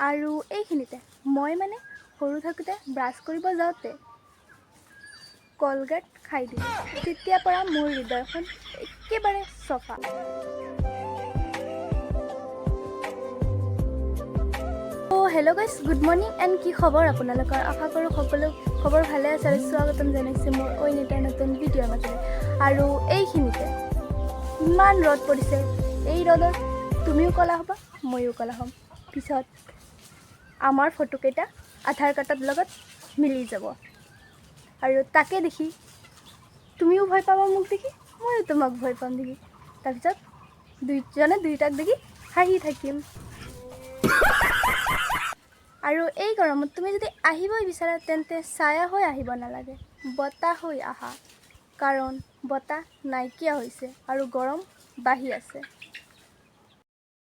আৰু এইখিনিতে মই মানে সৰু থাকোঁতে ব্ৰাছ কৰিব যাওঁতে কলগেট খাই দিলোঁ। তেতিয়াৰ পৰা মোৰ হৃদয়খন একেবাৰে চফা। Hello' guys, good morning and কি খবৰ আপোনালোকৰ? আশা কৰোঁ সকলো খবৰ ভালে আছে আৰু স্বাগতম জনাইছোঁ মোৰ অইন এটা নতুন ভিডিঅ'ৰ মাজতে। আৰু এইখিনিতে ইমান ৰ'দ পৰিছে, এই ৰ'দত তুমিও ক'লা হ'বা, ময়ো ক'লা হ'ম। পিছত আমাৰ ফটোকেইটা আধাৰ কাৰ্ডৰ লগত মিলি যাব আৰু তাকে দেখি তুমিও ভয় পাবা মোক দেখি, ময়ো তোমাক ভয় পাম দেখি। তাৰপিছত দুইজনে দুইটাক দেখি হাঁহি থাকিম। আৰু এই গৰমত তুমি যদি আহিবই বিচাৰা তেন্তে ছায়া হৈ আহিব নালাগে, বতাহ হৈ আহা, কাৰণ বতাহ নাইকিয়া হৈছে আৰু গৰম বাঢ়ি আছে।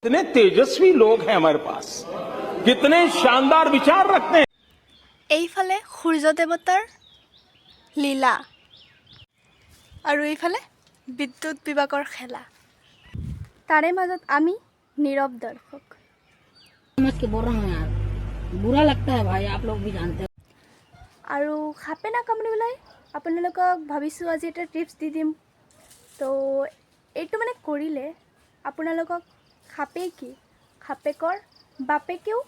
कितने तेजस्वी लोग हैं हमारे पास, कितने शानदार विचार रखते हैं। এইফালে সূৰ্য দেৱতাৰ লীলা আৰু এইফালে বিদ্যুৎ বিভাগৰ খেলা, তাৰে মাজত আমি নীৰৱ দৰ্শক। समझ के बोल रहा हूँ यार, बुरा लगता है भाई, आप लोग भी जानते हो। আৰু সাপে নাকামুৰিবলৈ আপোনালোকক ভাবিছোঁ আজি এটা টিপছ দি দিম। তো এইটো মানে কৰিলে আপোনালোকক সাপে কি সাপেকৰ বাপেকেও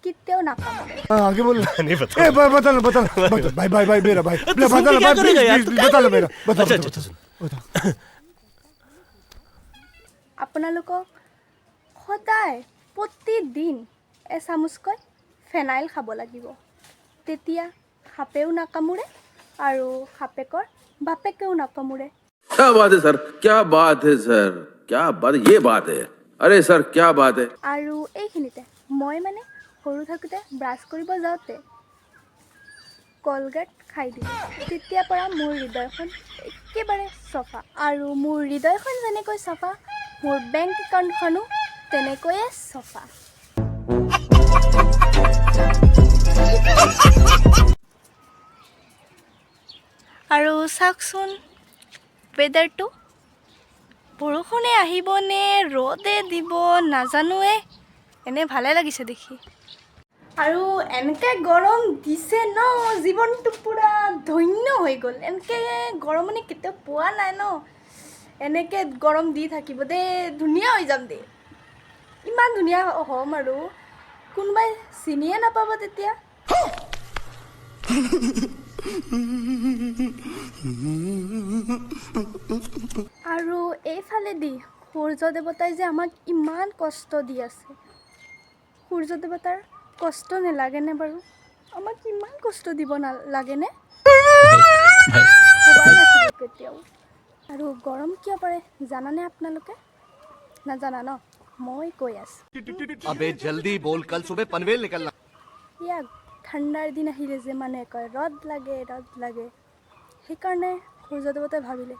কেতিয়াও নাকামুৰে। आगे बोल नहीं पता बता लो भाई भाई भाई मेरा भाई बता लो भाई बता लो मेरा बता আপোনালোকক সদায় প্ৰতিদিন এচামুচকৈ ফেনাইল খাব লাগিব, তেতিয়া সাপেও নাকামুৰে আৰু সাপেকৰ বাপেকেও নাকামুৰে। क्या बात है सर, क्या बात है सर, क्या बात, ये बात है, अरे सर क्या बात है। আৰু এইখিনিতে মই মানে সৰু থাকোঁতে ব্ৰাছ কৰিব যাওঁতে কলগেট খাই দিলোঁ। তেতিয়াৰ পৰা মোৰ হৃদয়খন একেবাৰে চফা, আৰু মোৰ হৃদয়খন যেনেকৈ চফা, মোৰ বেংক একাউণ্টখনো তেনেকৈয়ে চফা। আৰু চাওকচোন ৱেডাৰটো, বৰষুণে আহিব নে ৰ'দে দিব নাজানোৱে, এনে ভালে লাগিছে দেখি। আৰু এনেকৈ গৰম দিছে ন, জীৱনটো পূৰা ধন্য হৈ গ'ল। এনেকৈ গৰম মানে কেতিয়াও পোৱা নাই ন, এনেকৈ গৰম দি থাকিব দেই, ধুনীয়া হৈ যাম দেই, ইমান ধুনীয়া হ'ম আৰু কোনোবাই চিনিয়ে নাপাব তেতিয়া। আৰু এইফালেদি সূৰ্য দেৱতাই যে আমাক ইমান কষ্ট দি আছে, সূৰ্য দেৱতাৰ কষ্ট নালাগেনে বাৰু? আমাক ইমান কষ্ট দিব নালাগেনে? ভবাই নাছিলোঁ কেতিয়াও। আৰু গৰম কিয় পৰে জানানে আপোনালোকে? নাজানা ন, মই কৈ আছোঁ। अबे जल्दी बोल, कल सुबह पनवेल निकलना। ইয়াক ঠাণ্ডাৰ দিন আহিলে যে মানুহে কয় ৰ'দ লাগে ৰ'দ লাগে, সেইকাৰণে সূৰ্য দেৱতাই ভাবিলে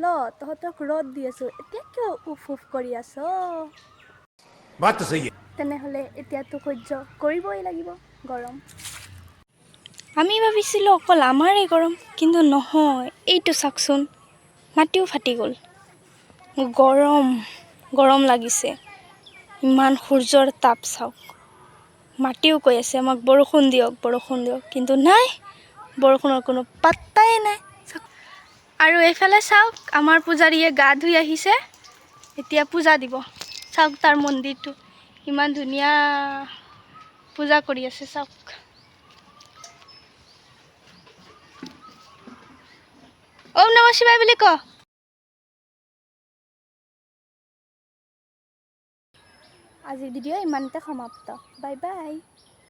ল তহঁতক ৰ'দ দি আছোঁ, এতিয়া কিয় উফ উফ কৰি আছ? बात तो सही है। তেনেহ'লে এতিয়াতো সহ্য কৰিবই লাগিব গৰম। আমি ভাবিছিলোঁ অকল আমাৰেই গৰম, কিন্তু নহয়, এইটো চাওকচোন, মাটিও ফাটি গ'ল। গৰম গৰম লাগিছে, ইমান সূৰ্যৰ তাপ চাওক। মাটিও কৈ আছে আমাক বৰষুণ দিয়ক বৰষুণ দিয়ক, কিন্তু নাই, বৰষুণৰ কোনো পাত্তাই নাই। আৰু এইফালে চাওক, আমাৰ পূজাৰীয়ে গা ধুই আহিছে, এতিয়া পূজা দিব। চাওক তাৰ মন্দিৰটো ইমান ধুনীয়া পূজা কৰি আছে, চাওক। ওম নমঃ শিৱায় বুলি ক। আজিৰ ভিডিঅ' ইমানতে সমাপ্ত, বাই বাই।